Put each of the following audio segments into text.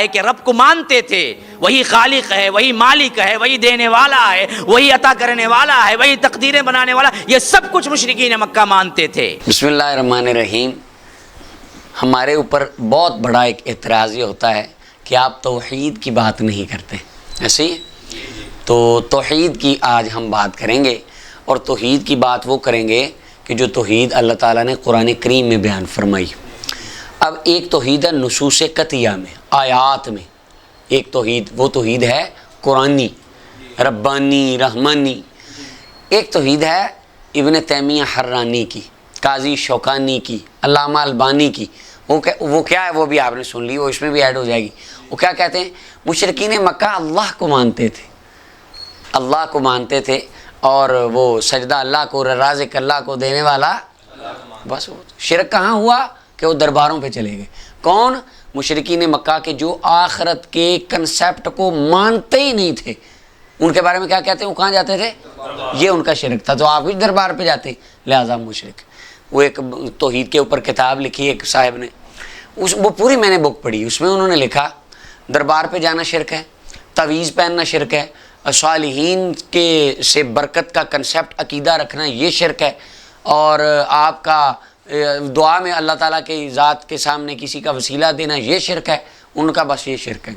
ہے کہ رب کو مانتے تھے، وہی خالق ہے، وہی مالک ہے، وہی دینے والا ہے، وہی عطا کرنے والا ہے، وہی تقدیریں بنانے والا، یہ سب کچھ مشرکین مکہ مانتے تھے۔ بسم اللہ الرحمن الرحیم۔ ہمارے اوپر بہت بڑا ایک اعتراض یہ ہوتا ہے کہ آپ توحید کی بات نہیں کرتے، ایسے ہی؟ تو توحید کی آج ہم بات کریں گے، اور توحید کی بات وہ کریں گے کہ جو توحید اللہ تعالیٰ نے قرآن کریم میں بیان فرمائی۔ اب ایک توحید ہے نصوص قطعیہ میں، آیات میں، ایک توحید وہ توحید ہے قرآنی، ربانی، رحمانی۔ ایک توحید ہے ابن تیمیہ حرانی کی، قاضی شوکانی کی، علامہ البانی کی۔ وہ کیا ہے، وہ بھی آپ نے سن لی، وہ اس میں بھی ایڈ ہو جائے گی۔ وہ کیا کہتے ہیں؟ مشرکین مکہ اللہ کو مانتے تھے، اللہ کو مانتے تھے، اور وہ سجدہ اللہ کو، رازق اللہ کو دینے والا، بس شرک کہاں ہوا کہ وہ درباروں پہ چلے گئے۔ کون؟ مشرکین مکہ کے جو آخرت کے کنسیپٹ کو مانتے ہی نہیں تھے۔ ان کے بارے میں کیا کہتے ہیں؟ وہ کہاں جاتے تھے؟ یہ ان کا شرک تھا، تو آپ بھی دربار پہ جاتے ہیں، لہٰذا مشرک۔ وہ ایک توحید کے اوپر کتاب لکھی ایک صاحب نے، وہ پوری میں نے بک پڑھی، اس میں انہوں نے لکھا دربار پہ جانا شرک ہے، تعویذ پہننا شرک ہے، صالحین کے سے برکت کا کنسیپٹ عقیدہ رکھنا یہ شرک ہے، اور آپ کا دعا میں اللہ تعالیٰ کے ذات کے سامنے کسی کا وسیلہ دینا یہ شرک ہے۔ ان کا بس یہ شرک ہے۔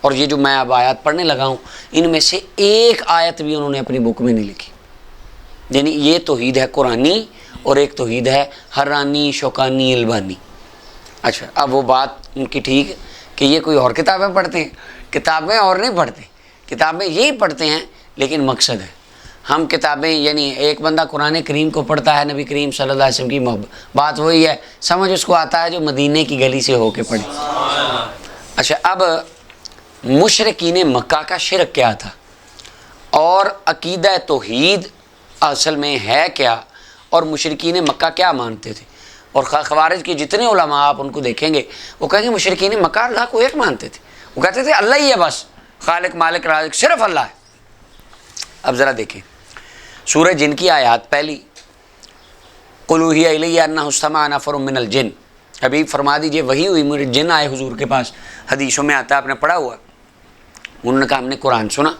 اور یہ جو میں اب آیات پڑھنے لگا ہوں، ان میں سے ایک آیت بھی انہوں نے اپنی بک میں نہیں لکھی۔ یعنی یہ توحید ہے قرآنی، اور ایک توحید ہے حرانی، شوکانی، البانی۔ اچھا، اب وہ بات ان کی ٹھیک ہے کہ یہ کوئی اور کتابیں پڑھتے ہیں، کتابیں اور نہیں پڑھتے، کتابیں یہی پڑھتے ہیں، لیکن مقصد ہے ہم کتابیں، یعنی ایک بندہ قرآن کریم کو پڑھتا ہے، نبی کریم صلی اللہ علیہ وسلم کی محبت، بات وہی ہے، سمجھ اس کو آتا ہے جو مدینے کی گلی سے ہو کے پڑھے۔ اچھا، اب مشرکین مکہ کا شرک کیا تھا، اور عقیدہ توحید اصل میں ہے کیا، اور مشرکین مکہ کیا مانتے تھے؟ اور خوارج کے جتنے علماء آپ ان کو دیکھیں گے، وہ کہیں گے مشرکین مکہ اللہ کو ایک مانتے تھے، وہ کہتے تھے اللہ ہی ہے، بس خالق مالک رازق صرف اللہ ہے۔ اب ذرا دیکھیں سورہ جن کی آیات پہلی، قُلْ أُوحِیَ إِلَیَّ أَنَّهُ اسْتَمَعَ نَفَرٌ مِّنَ الْجِنِّ، حبیب فرما دیجئے وہی ہوئی، میرے جن آئے حضور کے پاس، حدیثوں میں آتا ہے، آپ نے پڑھا ہوا، انہوں نے کہا ہم نے قرآن سنا،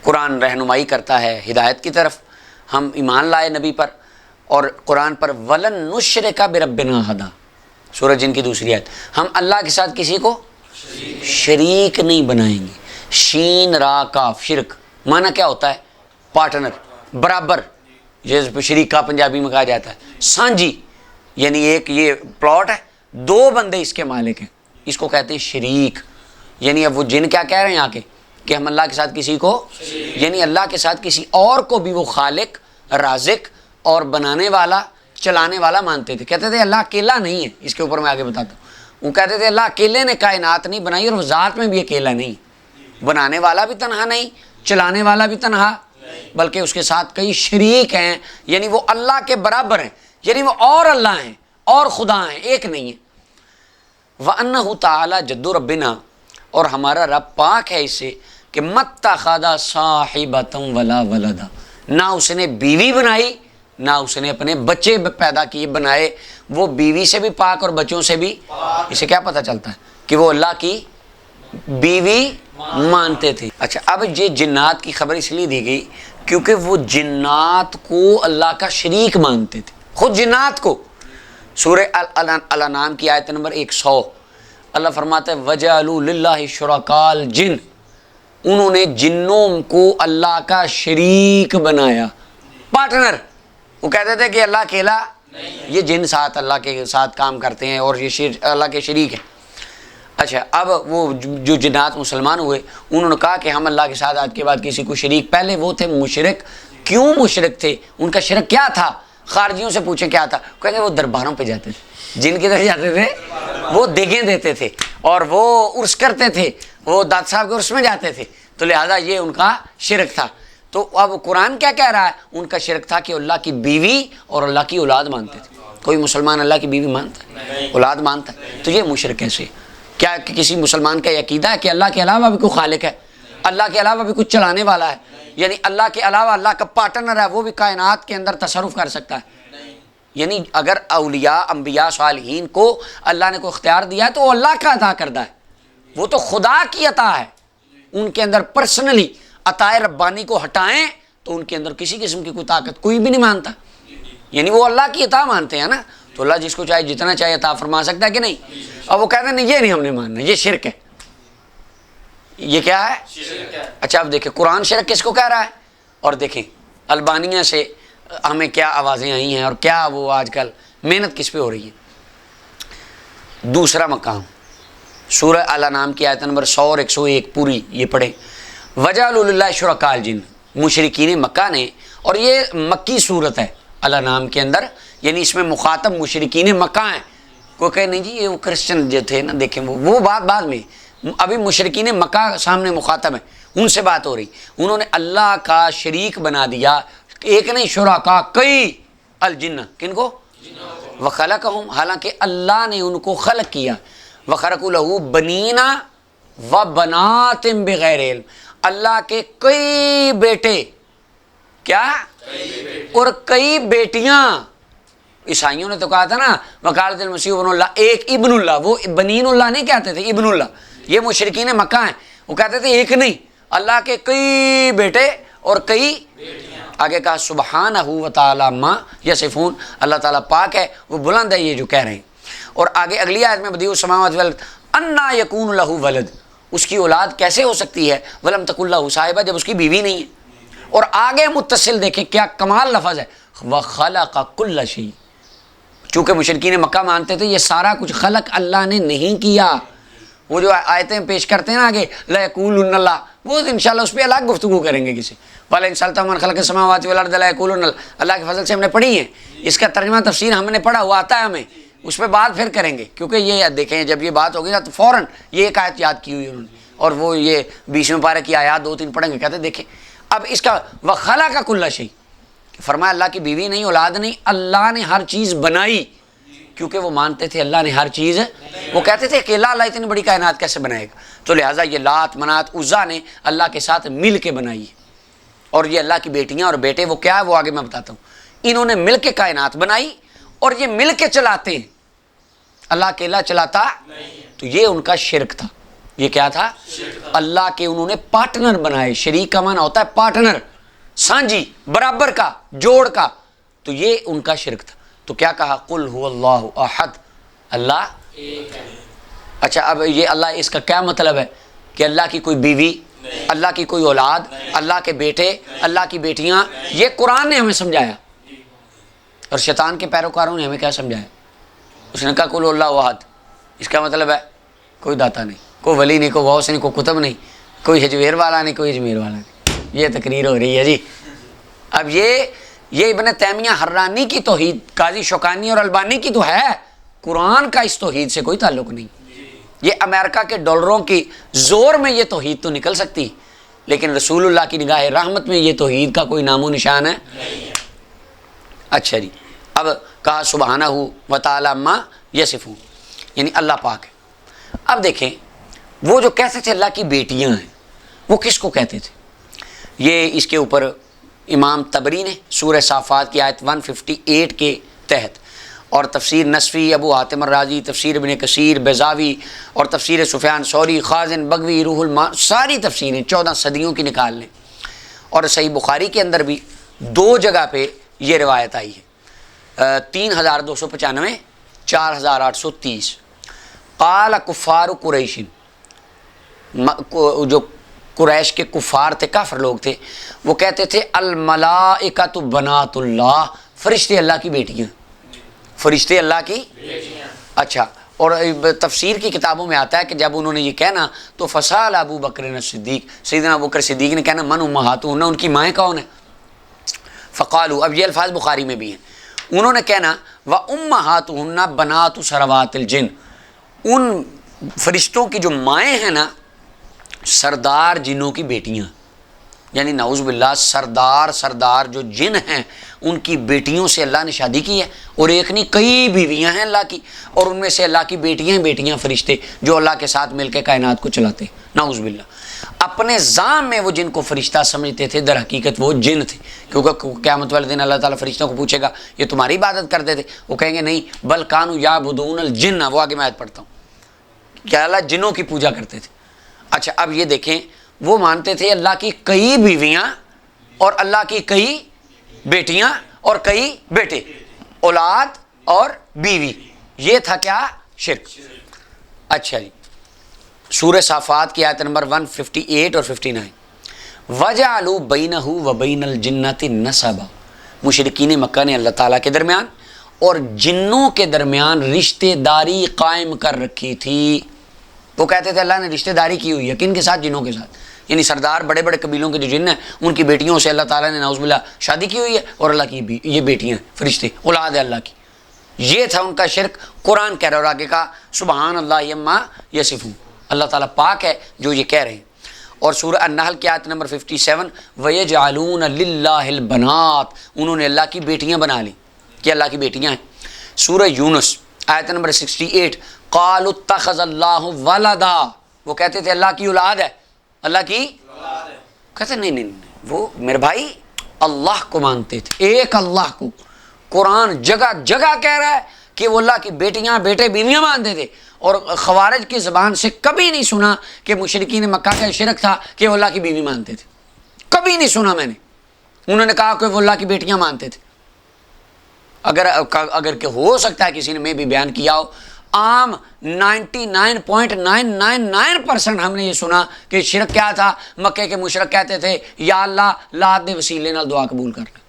قرآن رہنمائی کرتا ہے ہدایت کی طرف، ہم ایمان لائے نبی پر اور قرآن پر، وَلَن نُشْرِكَ بِرَبِّنَا أَحَدًا، سورہ جن کی دوسری آیت، ہم اللہ کے ساتھ کسی کو شریک نہیں بنائیں گے۔ شین را کاف، شرک معنی کیا ہوتا ہے؟ پارٹنر، برابر، جیسے شریکہ پنجابی میں کہا جاتا ہے، سانجی، یعنی ایک یہ پلاٹ ہے، دو بندے اس کے مالک ہیں، اس کو کہتے ہیں شریک۔ یعنی اب وہ جن کیا کہہ رہے ہیں آ کے کہ ہم اللہ کے ساتھ کسی کو، یعنی اللہ کے ساتھ کسی اور کو بھی وہ خالق، رازق اور بنانے والا، چلانے والا مانتے تھے۔ کہتے تھے اللہ اکیلا نہیں ہے، اس کے اوپر میں آگے بتاتا ہوں۔ وہ کہتے تھے اللہ اکیلے نے کائنات نہیں بنائی، اور وہ ذات میں بھی اکیلا نہیں، بنانے والا بھی تنہا نہیں، چلانے والا بھی تنہا، بلکہ اس کے ساتھ کئی شریک ہیں، یعنی وہ اللہ کے برابر ہیں، یعنی وہ اور اللہ ہیں اور خدا ہیں، ایک نہیں ہے۔ وَأَنَّهُ تَعَالَى جَدُّ رَبِّنَا، اور ہمارا رب پاک ہے اس سے کہ مَتَّخَذَ صَاحِبَةً وَلَا وَلَدًا، نہ اس نے بیوی بنائی، نہ اس نے اپنے بچے پیدا کیے بنائے، وہ بیوی سے بھی پاک اور بچوں سے بھی۔ اسے کیا پتہ چلتا ہے کہ وہ اللہ کی بیوی مانتے تھے۔ اچھا، اب یہ جنات کی خبر اس لیے دی گئی کیونکہ وہ جنات کو اللہ کا شریک مانتے تھے، خود جنات کو۔ سورہ الانعام کی آیت نمبر 100 اللہ فرماتا ہے وَجَعَلُوا لِلَّهِ شُرَكَاءَ الْجِنِّ، انہوں نے جنوں کو اللہ کا شریک بنایا، پارٹنر۔ وہ کہتے تھے کہ اللہ اکیلا، یہ جن ساتھ اللہ کے ساتھ کام کرتے ہیں اور یہ اللہ کے شریک ہیں۔ اچھا، اب وہ جو جنات مسلمان ہوئے، انہوں نے کہا کہ ہم اللہ کے ساتھ آج کے بعد کسی کو شریک، پہلے وہ تھے مشرک۔ کیوں مشرک تھے؟ ان کا شرک کیا تھا؟ خارجیوں سے پوچھیں کیا تھا، کہیں گے وہ درباروں پہ جاتے تھے۔ جن کدھر جاتے تھے؟ وہ دیگیں دیتے تھے، اور وہ عرس کرتے تھے، وہ داد صاحب کے عرس میں جاتے تھے، تو لہذا یہ ان کا شرک تھا۔ تو اب قرآن کیا کہہ رہا ہے؟ ان کا شرک تھا کہ اللہ کی بیوی اور اللہ کی اولاد مانتے تھے۔ کوئی مسلمان اللہ کی بیوی مانتا ہے؟ اولاد مانتا ہے؟ تو یہ مشرک ایسے کیا کہ کسی مسلمان کا یہ عقیدہ ہے کہ اللہ کے علاوہ بھی کوئی خالق ہے، اللہ کے علاوہ بھی کچھ چلانے والا ہے، یعنی اللہ کے علاوہ اللہ کا پارٹنر ہے، وہ بھی کائنات کے اندر تصرف کر سکتا ہے؟ یعنی اگر اولیاء، انبیاء، صالحین کو اللہ نے کوئی اختیار دیا ہے تو وہ اللہ کا عطا کردہ ہے، وہ تو خدا کی عطا ہے، ان کے اندر پرسنلی عطا ربانی کو ہٹائیں تو ان کے اندر کسی قسم کی کوئی طاقت کوئی بھی نہیں مانتا، یعنی وہ اللہ کی عطا مانتے ہیں نا، تو اللہ جس کو چاہے جتنا چاہے عطا فرما سکتا ہے کہ نہیں؟ اب وہ کہتے ہیں نہیں یہ نہیں ہم نے ماننا، یہ شرک ہے، یہ کیا ہے؟ اچھا اب دیکھیں قرآن شرک کس کو کہہ رہا ہے، اور دیکھیں البانیہ سے ہمیں کیا آوازیں آئی ہیں اور کیا وہ آج کل محنت کس پہ ہو رہی ہے۔ دوسرا مقام سورہ الانعام کی آیت نمبر 100 اور 101 پوری یہ پڑھیں، وَجَعَلُوا لِلَّهِ شُرَكَاءَ الْجِنَّ، مشرکین مکہ نے، اور یہ مکی صورت ہے الانعام کے اندر، یعنی اس میں مخاطب مشرکین مکہ ہیں۔ کوئی کہے نہیں جی یہ وہ کرسچن جو تھے نا، دیکھیں وہ بات بعد میں، ابھی مشرکین مکہ سامنے مخاطب ہیں، ان سے بات ہو رہی، انہوں نے اللہ کا شریک بنا دیا، ایک نہیں شرکاء کئی، الجن کن کو؟ وخلقہم، حالانکہ اللہ نے ان کو خلق کیا، وخرقوا لہ بنین وبنات بغیر علم، اللہ کے کئی بیٹے، کیا؟ اور کئی بیٹیاں۔ عیسائیوں نے تو کہا تھا نا وقالت المسیح ابن اللہ، ایک ابن اللہ، وہ بنین اللہ نہیں کہتے تھے، ابن اللہ۔ یہ مشرکین مکہ ہیں، وہ کہتے تھے ایک نہیں، اللہ کے کئی بیٹے اور کئی آگے کہا سبحانہ و تعالی ما یصفون، اللہ تعالیٰ پاک ہے، وہ بلند ہے یہ جو کہہ رہے ہیں۔ اور آگے اگلی آیت میں بدیع السماوات والارض انا یکون لہ ولد، اس کی اولاد کیسے ہو سکتی ہے، ولم تکن لہ صاحبہ، جب اس کی بیوی نہیں ہے۔ اور آگے متصل دیکھیں کیا کمال لفظ ہے، وخلق کل شیء، چونکہ مشرکین مکہ مانتے تھے یہ سارا کچھ خلق اللہ نے نہیں کیا۔ وہ جو آیتیں پیش کرتے ہیں نا آگے لَيَقُولُنَّ اللَّهُ، وہ انشاءاللہ اس پہ الگ گفتگو کریں گے کسی، وَلَئِن سَأَلْتَهُم مَنْ خَلَقَ السَّمَاوَاتِ وَالْأَرْضَ لَيَقُولُنَّ اللَّهُ، اللہ کے فضل سے ہم نے پڑھی ہیں، اس کا ترجمہ تفسیر ہم نے پڑھا ہوا آتا ہے ہمیں، اس پہ بات پھر کریں گے، کیونکہ یہ دیکھیں جب یہ بات ہوگی نا تو فوراً یہ ایک آیت یاد کی ہوئی انہوں نے، اور وہ یہ 20ویں پارے کی آیات 2-3 پڑھیں گے، کہتے ہیں دیکھیں اب اس کا وَخَلَقَ كُلَّ شَيْءٍ، فرمایا اللہ کی بیوی نہیں، اولاد نہیں، اللہ نے ہر چیز بنائی، کیونکہ وہ مانتے تھے اللہ نے ہر چیز، وہ کہتے تھے اکیلا اللہ اتنی بڑی کائنات کیسے بنائے گا، تو لہٰذا یہ لات منات عزا نے اللہ کے ساتھ مل کے بنائی ہے، اور یہ اللہ کی بیٹیاں اور بیٹے وہ کیا ہے وہ آگے میں بتاتا ہوں، انہوں نے مل کے کائنات بنائی اور یہ مل کے چلاتے ہیں، اللہ اکیلا چلاتا تو یہ ان کا شرک تھا، یہ کیا تھا؟ اللہ کے انہوں نے پارٹنر بنائے، شریک کا معنی ہوتا ہے پارٹنر، سانجی، برابر کا، جوڑ کا، تو یہ ان کا شرک تھا۔ تو کیا کہا قل هو اللہ احد، اللہ ایک ہے۔ اچھا اب یہ اللہ، اس کا کیا مطلب ہے کہ اللہ کی کوئی بیوی، اللہ کی کوئی اولاد، اللہ کے بیٹے، اللہ کی بیٹیاں، یہ قرآن نے ہمیں سمجھایا، اور شیطان کے پیروکاروں نے ہمیں کیا سمجھایا، اس نے کہا قل هو اللہ احد، اس کا مطلب ہے کوئی داتا نہیں، کوئی ولی نہیں، کوئی غوث نہیں، کوئی قطب نہیں، کوئی ہجویر والا نہیں، کوئی اجمیر والا نہیں، یہ تقریر ہو رہی ہے جی۔ اب یہ ابن تیمیہ حرانی کی توحید، قاضی شوکانی اور البانی کی تو ہے، قرآن کا اس توحید سے کوئی تعلق نہیں۔ یہ امریکہ کے ڈالروں کی زور میں یہ توحید تو نکل سکتی، لیکن رسول اللہ کی نگاہ رحمت میں یہ توحید کا کوئی نام و نشان ہے۔ اچھا جی، اب کہا سبحانہ و تعالی ما یصفون، یعنی اللہ پاک ہے۔ اب دیکھیں وہ جو کہتے تھے اللہ کی بیٹیاں ہیں، وہ کس کو کہتے تھے؟ یہ اس کے اوپر امام طبری نے سورہ صافات کی آیت 158 کے تحت، اور تفسیر نصفی، ابو حاتم الرازی، تفسیر ابن کثیر، بیضاوی، اور تفسیر سفیان ثوری، خازن، بغوی، روح المان، ساری تفسیریں 14 صدیوں کی نکال لیں، اور صحیح بخاری کے اندر بھی 2 جگہ پہ یہ روایت آئی ہے، 3295، 4830۔ قال کفار قریش، جو قریش کے کفار تھے، کافر لوگ تھے، وہ کہتے تھے الملائکۃ بنات اللہ، فرشتے اللہ کی بیٹیاں، فرشتے اللہ کی بیٹیاں۔ اچھا، اور تفسیر کی کتابوں میں آتا ہے کہ جب انہوں نے یہ کہنا تو فسال ابو بکر صدیق، سیدنا ابو بکر صدیق نے کہنا من امہاتہن، ان کی مائیں کون ہیں؟ فقالوا، اب یہ الفاظ بخاری میں بھی ہیں، انہوں نے کہنا وامہاتہن بنات سروات الجن، ان فرشتوں کی جو مائیں ہیں نا سردار جنوں کی بیٹیاں، یعنی نعوذ باللہ سردار جو جن ہیں ان کی بیٹیوں سے اللہ نے شادی کی ہے، اور ایک نہیں کئی بیویاں ہیں اللہ کی، اور ان میں سے اللہ کی بیٹیاں فرشتے جو اللہ کے ساتھ مل کے کائنات کو چلاتے ہیں، نعوذ باللہ۔ اپنے ذام میں وہ جن کو فرشتہ سمجھتے تھے، در حقیقت وہ جن تھے، کیونکہ قیامت والے دن اللہ تعالیٰ فرشتوں کو پوچھے گا یہ تمہاری عبادت کرتے تھے، وہ کہیں گے نہیں بل کانوا یعبدون الجن، وہ آگے میں آیت پڑھتا ہوں کیا اللہ جنوں کی پوجا کرتے تھے. اچھا اب یہ دیکھیں وہ مانتے تھے اللہ کی کئی بیویاں اور اللہ کی کئی بیٹیاں اور کئی بیٹے، اولاد اور بیوی، یہ تھا کیا؟ شرک. اچھا جی سورہ صافات کی آیت نمبر 158 اور 59 وَجَعَلُوا بَيْنَهُ وَبَيْنَ الْجِنَّةِ نَسَبًا، مشرکین مکہ نے اللہ تعالیٰ کے درمیان اور جنوں کے درمیان رشتہ داری قائم کر رکھی تھی. وہ کہتے تھے اللہ نے رشتہ داری کی ہوئی ہے، کن کے ساتھ؟ جنوں کے ساتھ. یعنی سردار بڑے بڑے قبیلوں کے جو جن ہیں ان کی بیٹیوں سے اللہ تعالیٰ نے نعوذ باللہ شادی کی ہوئی ہے، اور اللہ کی بھی یہ بیٹیاں فرشتے اولاد ہے اللہ کی. یہ تھا ان کا شرک. قرآن کہہ رہا ہے اور آگے کہا سبحان اللہ عما یصفون، اللہ تعالیٰ پاک ہے جو یہ کہہ رہے ہیں. اور سورہ النحل کی آیت نمبر 57 وَيَجْعَلُونَ لِلَّهِ الْبَنَاتِ، انہوں نے اللہ کی بیٹیاں بنا لی کہ اللہ کی بیٹیاں ہیں. سورہ یونس آیت نمبر 68 قَالُوا اتَّخَذَ اللَّهُ وَلَدًا، وہ کہتے تھے اللہ کی اولاد ہے، اللہ کی کہتے نہیں، وہ میرے بھائی اللہ کو مانتے تھے، ایک اللہ کو. قرآن جگہ جگہ کہہ رہا ہے کہ وہ اللہ کی بیٹیاں بیٹے بیویاں مانتے تھے، اور خوارج کی زبان سے کبھی نہیں سنا کہ مشرکین مکہ کا شرک تھا کہ وہ اللہ کی بیوی مانتے تھے. کبھی نہیں سنا میں نے انہوں نے کہا کہ وہ اللہ کی بیٹیاں مانتے تھے. اگر کہ ہو سکتا ہے کسی نے میں بھی بیان کیا ہو، عام 99.999% ہم نے یہ سنا کہ شرک کیا تھا. مکے کے مشرک کہتے تھے یا اللہ لات دے وسیلے نال دعا قبول کر لے،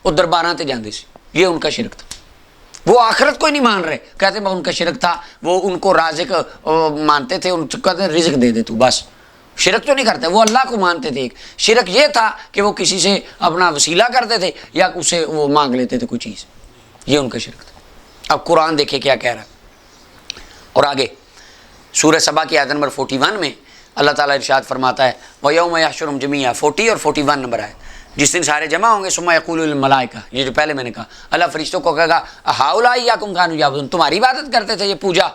وہ درباراں تے جاندے سی. یہ ان کا شرک تھا. وہ آخرت کوئی نہیں مان رہے، کہتے ہیں ان کا شرک تھا، وہ ان کو رازق مانتے تھے، ان کو کہتے ہیں رزق دے دے تو بس. شرک تو نہیں کرتے، وہ اللہ کو مانتے تھے. ایک شرک یہ تھا کہ وہ کسی سے اپنا وسیلہ کرتے تھے یا اسے وہ مانگ لیتے تھے کوئی چیز. یہ ان کا شرک تھا. اب قرآن دیکھیں کیا کہہ رہا ہے. اور آگے سورہ سبا کی آیت نمبر 41 میں اللہ تعالیٰ ارشاد فرماتا ہے وَيَوْمَ يَحْشُرُهُمْ جَمِيعًا، 40 اور 41 نمبر ہے. جس دن سارے جمع ہوں گے ثم یقول للملائکہ، یہ جو پہلے میں نے کہا اللہ فرشتوں کو کہے گا ہؤلاء ایاکم کانوا یعبدون، تمہاری عبادت کرتے تھے یہ پوجا،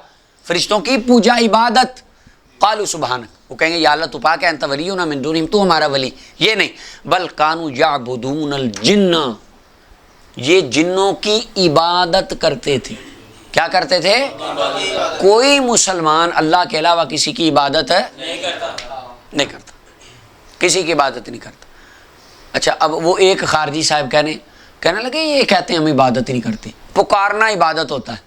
فرشتوں کی پوجا عبادت. قالوا سبحانک، وہ کہیں گے یا اللہ تو پاک ہے، انت ولینا من دونہم، تو ہمارا ولی. یہ نہیں بل کانوا یعبدون الجن، یہ جنوں کی عبادت کرتے تھے. کیا کرتے تھے؟ کوئی مسلمان اللہ کے علاوہ کسی کی عبادت نہیں کرتا، کسی کی عبادت نہیں کرتا. اچھا اب وہ ایک خارجی صاحب کہنے لگے یہ کہتے ہیں ہم عبادت ہی نہیں کرتے، پکارنا عبادت ہوتا ہے.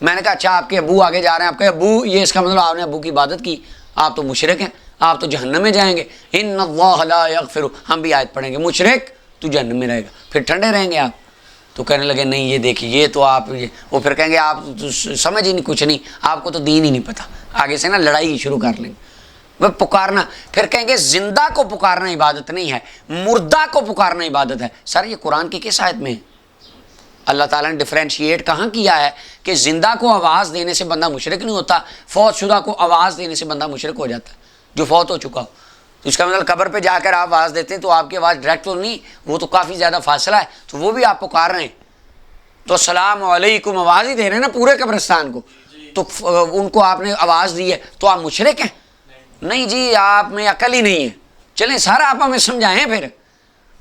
میں نے کہا اچھا آپ کے ابو آگے جا رہے ہیں، آپ کے ابو، یہ اس کا مطلب آپ نے ابو کی عبادت کی، آپ تو مشرک ہیں، آپ تو جہنم میں جائیں گے. ان اللہ لا یغفر، ہم بھی آیت پڑھیں گے مشرک تو جہنم میں رہے گا، پھر ٹھنڈے رہیں گے آپ. تو کہنے لگے نہیں یہ دیکھیے یہ تو آپ، وہ پھر کہیں گے آپ تو سمجھ ہی نہیں کچھ نہیں، آپ کو تو دین ہی نہیں پتہ. آگے سے نا لڑائی شروع کر لیں گے. وہ پکارنا، پھر کہیں گے زندہ کو پکارنا عبادت نہیں ہے، مردہ کو پکارنا عبادت ہے. سر یہ قرآن کی کس آیت میں ہے؟ اللہ تعالیٰ نے ڈفرینشیٹ کہاں کیا ہے کہ زندہ کو آواز دینے سے بندہ مشرک نہیں ہوتا، فوت شدہ کو آواز دینے سے بندہ مشرک ہو جاتا ہے جو فوت ہو چکا ہو. تو اس کا مطلب قبر پہ جا کر آپ آواز دیتے ہیں تو آپ کی آواز ڈائریکٹ تو نہیں، وہ تو کافی زیادہ فاصلہ ہے، تو وہ بھی آپ پکار رہے ہیں تو السلام علیکم آواز ہی دے رہے ہیں نا پورے قبرستان کو. تو ان کو آپ نے آواز دی ہے تو آپ مشرک ہیں؟ نہیں جی، آپ میں عقل ہی نہیں ہے. چلیں سر آپ ہمیں سمجھائیں، پھر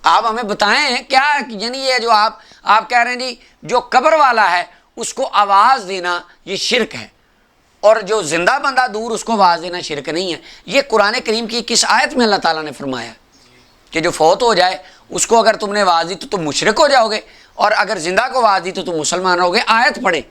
آپ ہمیں بتائیں کیا یعنی یہ جو آپ کہہ رہے ہیں جی جو قبر والا ہے اس کو آواز دینا یہ شرک ہے، اور جو زندہ بندہ دور اس کو آواز دینا شرک نہیں ہے. یہ قرآن کریم کی کس آیت میں اللہ تعالیٰ نے فرمایا کہ جو فوت ہو جائے اس کو اگر تم نے آواز دی تو تم مشرک ہو جاؤ گے، اور اگر زندہ کو آواز دی تو تم مسلمان ہو گے. آیت پڑھیں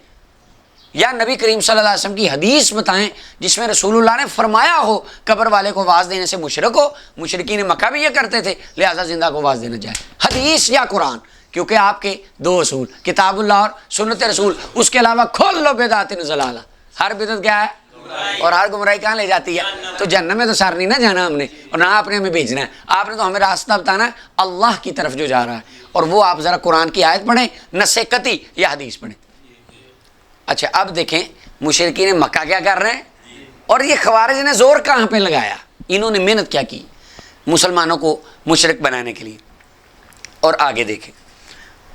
یا نبی کریم صلی اللہ علیہ وسلم کی حدیث بتائیں جس میں رسول اللہ نے فرمایا ہو قبر والے کو آواز دینے سے مشرک ہو. مشرکین مکہ بھی یہ کرتے تھے، لہذا زندہ کو آواز دینا چاہے. حدیث یا قرآن، کیونکہ آپ کے دو اصول کتاب اللہ اور سنت رسول، اس کے علاوہ کھول لو بدعت ضلالہ. ہر بدعت کیا ہے اور ہر گمراہی کہاں لے جاتی ہے؟ تو جہنم میں تو سر نہیں نہ جانا ہم نے، اور نہ آپ نے ہمیں بھیجنا ہے. آپ نے تو ہمیں راستہ بتانا ہے اللہ کی طرف جو جا رہا ہے، اور وہ آپ ذرا قرآن کی آیت پڑھیں، نص قطعی یا حدیث پڑھیں. اچھا اب دیکھیں مشرکین مکہ کیا کر رہے ہیں، اور یہ خوارج نے زور کہاں پہ لگایا. انہوں نے محنت کیا کی مسلمانوں کو مشرک بنانے کے لیے. اور آگے دیکھیں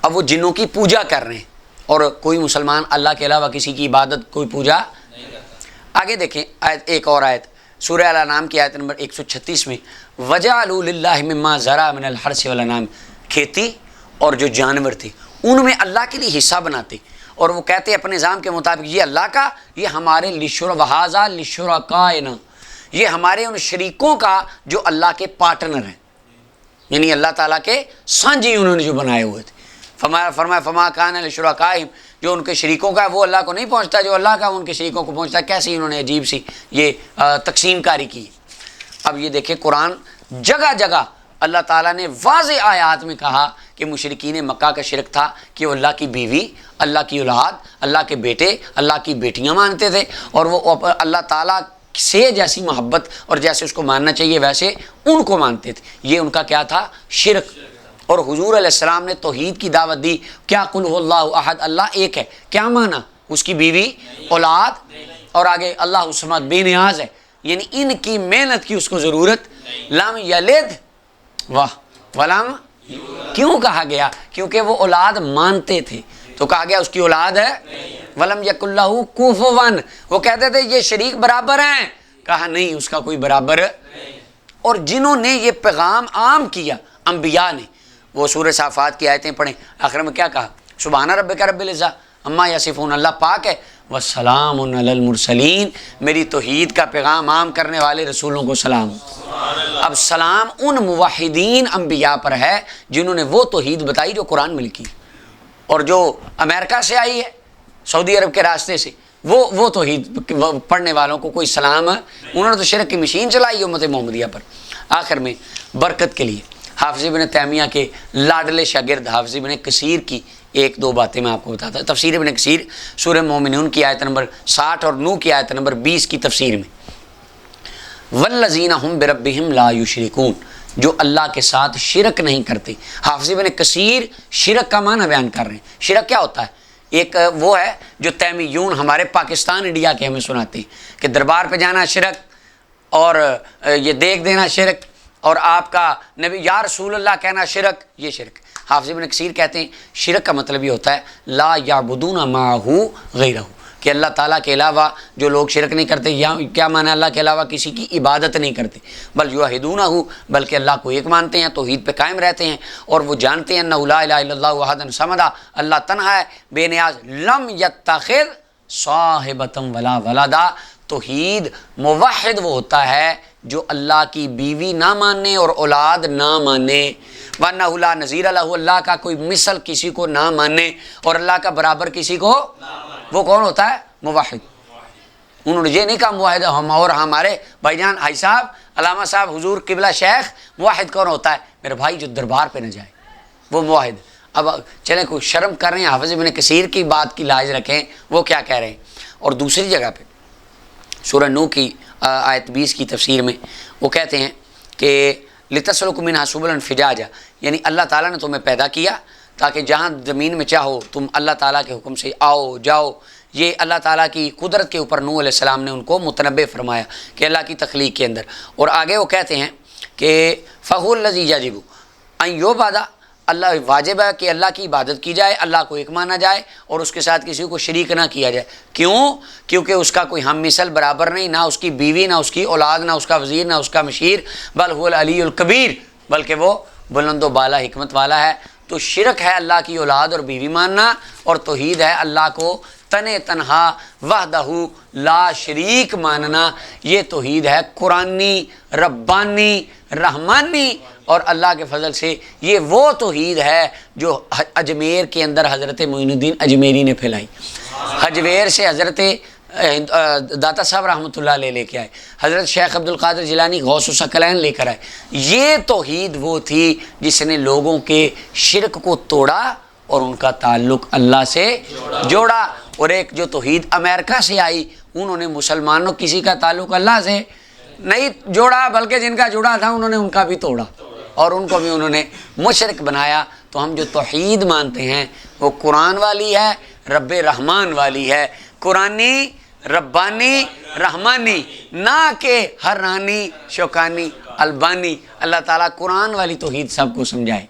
اب وہ جنوں کی پوجا کر رہے ہیں، اور کوئی مسلمان اللہ کے علاوہ کسی کی عبادت کوئی پوجا نہیں کرتا. آگے دیکھیں آیت، ایک اور آیت سورہ الانعام کی آیت نمبر 136 میں وَجَعَلُوا لِلَّهِ مِمَّا زَرَعَ مِنَ الْحَرْثِ وَالْأَنْعَامِ، کھیتی اور جو جانور تھے ان میں اللہ کے لیے حصہ بناتے اور وہ کہتے ہیں اپنے نظام کے مطابق یہ اللہ کا، یہ ہمارے وہذا لشرکائنا، یہ ہمارے ان شریکوں کا جو اللہ کے پارٹنر ہیں، یعنی اللہ تعالیٰ کے سانجی انہوں نے جو بنائے ہوئے تھے۔ فرمایا فما کان لشرکائہم، جو ان کے شریکوں کا ہے وہ اللہ کو نہیں پہنچتا، جو اللہ کا ان کے شریکوں کو پہنچتا ہے۔ کیسی انہوں نے عجیب سی یہ تقسیم کاری کی۔ اب یہ دیکھیں قرآن جگہ جگہ اللہ تعالیٰ نے واضح آیات میں کہا کہ مشرکین مکہ کا شرک تھا کہ وہ اللہ کی بیوی، اللہ کی اولاد، اللہ کے بیٹے، اللہ کی بیٹیاں مانتے تھے، اور وہ اللہ تعالیٰ سے جیسی محبت اور جیسے اس کو ماننا چاہیے ویسے ان کو مانتے تھے۔ یہ ان کا کیا تھا؟ شرک۔ اور حضور علیہ السلام نے توحید کی دعوت دی۔ کیا قل هو اللہ احد، اللہ ایک ہے، کیا مانا؟ اس کی بیوی، اولاد، اور آگے اللہ الصمد، بے نیاز ہے، یعنی ان کی محنت کی اس کو ضرورت۔ لم یلد واہ ولم، کیوں کہا گیا؟ کیونکہ وہ اولاد مانتے تھے تو کہا گیا اس کی اولاد ہے۔ ولم یکن لہ کفوا، وہ کہتے تھے یہ شریک برابر ہیں، کہا نہیں، اس کا کوئی برابر۔ اور جنہوں نے یہ پیغام عام کیا انبیاء نے، وہ سورہ صافات کی آیتیں پڑھیں، آخر میں کیا کہا؟ سبحان ربک رب العزہ عما یصفون، اللہ پاک ہے، والسلام علی المرسلین، میری توحید کا پیغام عام کرنے والے رسولوں کو سلام۔ اب سلام ان موحدین انبیاء پر ہے جنہوں نے وہ توحید بتائی جو قرآن میں لکھی، اور جو امریکہ سے آئی ہے، سعودی عرب کے راستے سے، وہ توحید پڑھنے والوں کو کوئی سلام ہے؟ انہوں نے تو شرک کی مشین چلائی امت محمدیہ پر۔ آخر میں برکت کے لیے حافظ ابن تیمیہ کے لاڈلے شاگرد حافظ ابن کثیر کی ایک دو باتیں میں آپ کو بتاتا ہوں۔ تفسیر ابن کثیر سورہ مومنون کی آیت نمبر 60 اور نوح کی آیت نمبر 20 کی تفسیر میں، والذین ہم بربہم لا یشرکون، جو اللہ کے ساتھ شرک نہیں کرتے۔ حافظ ابن کثیر شرک کا معنی بیان کر رہے ہیں۔ شرک کیا ہوتا ہے؟ ایک وہ ہے جو تیمیون ہمارے پاکستان انڈیا کے ہمیں سناتے ہیں کہ دربار پہ جانا شرک، اور یہ دیکھ دینا شرک، اور آپ کا نبی یا رسول اللہ کہنا شرک، یہ شرک۔ حافظ ابن کثیر کہتے ہیں شرک کا مطلب یہ ہوتا ہے لا یعبدون معہ غیرہ، کہ اللہ تعالیٰ کے علاوہ جو لوگ شرک نہیں کرتے، یا کیا معنی اللہ کے علاوہ کسی کی عبادت نہیں کرتے، بل یوحدونہ، بلکہ اللہ کو ایک مانتے ہیں، توحید پہ قائم رہتے ہیں، اور وہ جانتے ہیں انہ لا الہ الا اللہ وحدہ صمدہ، اللہ تنہا ہے، بے نیاز، لم یتخذ صاحبۃ ولا ولدا۔ توحید موحد وہ ہوتا ہے جو اللہ کی بیوی نہ مانے اور اولاد نہ مانے، وَأَنَّهُ لَا نَظِيرَ لَهُ، اللہ کا کوئی مثل کسی کو نہ مانے اور اللہ کا برابر کسی کو، وہ کون ہوتا ہے؟ موحد۔ انہوں نے یہ نہیں کہا موحد ہم، اور ہمارے بھائی جان حاج صاحب، علامہ صاحب، حضور قبلہ شیخ، موحد کون ہوتا ہے؟ میرے بھائی جو دربار پہ نہ جائے وہ موحد۔ اب چلیں کوئی شرم کر رہے ہیں، حافظ ابن کثیر کی بات کی لاج رکھیں، وہ کیا کہہ رہے ہیں۔ اور دوسری جگہ پہ سورہ نوح کی آیت 20 کی تفسیر میں وہ کہتے ہیں کہ لِتَسْلُكُ مِنْهَا سُبُلًا فِجَاجًا، یعنی اللہ تعالیٰ نے تمہیں پیدا کیا تاکہ جہاں زمین میں چاہو تم اللہ تعالیٰ کے حکم سے آؤ جاؤ۔ یہ اللہ تعالیٰ کی قدرت کے اوپر نوح علیہ السلام نے ان کو متنبع فرمایا کہ اللہ کی تخلیق کے اندر۔ اور آگے وہ کہتے ہیں کہ فَهُوَ الَّذِي يَجِبُ أَن يُعْبَدَ، اللہ واجب ہے کہ اللہ کی عبادت کی جائے، اللہ کو ایک مانا جائے اور اس کے ساتھ کسی کو شریک نہ کیا جائے۔ کیوں؟ کیونکہ اس کا کوئی ہم مثل برابر نہیں، نہ اس کی بیوی، نہ اس کی اولاد، نہ اس کا وزیر، نہ اس کا مشیر، بل هو العلی الکبیر، بلکہ وہ بلند و بالا حکمت والا ہے۔ تو شرک ہے اللہ کی اولاد اور بیوی ماننا، اور توحید ہے اللہ کو تنہا وحدہ لا شریک ماننا۔ یہ توحید ہے قرآنی، ربانی، رحمانی، اور اللہ کے فضل سے یہ وہ توحید ہے جو اجمیر کے اندر حضرت معین الدین اجمیری نے پھیلائی۔ اجمیر سے حضرت داتا صاحب رحمۃ اللہ علیہ لے کے آئے، حضرت شیخ عبد القادر جیلانی غوث الثقلین لے کر آئے۔ یہ توحید وہ تھی جس نے لوگوں کے شرک کو توڑا اور ان کا تعلق اللہ سے جوڑا۔ اور ایک جو توحید امریکہ سے آئی، انہوں نے مسلمانوں کسی کا تعلق اللہ سے نہیں جوڑا، بلکہ جن کا جڑا تھا انہوں نے ان کا بھی توڑا اور ان کو بھی انہوں نے مشرک بنایا۔ تو ہم جو توحید مانتے ہیں وہ قرآن والی ہے، رب رحمان والی ہے، قرآنی، ربانی، رحمانی، نہ کہ ہرانی، شوکانی، البانی۔ اللہ تعالیٰ قرآن والی توحید سب کو سمجھائے۔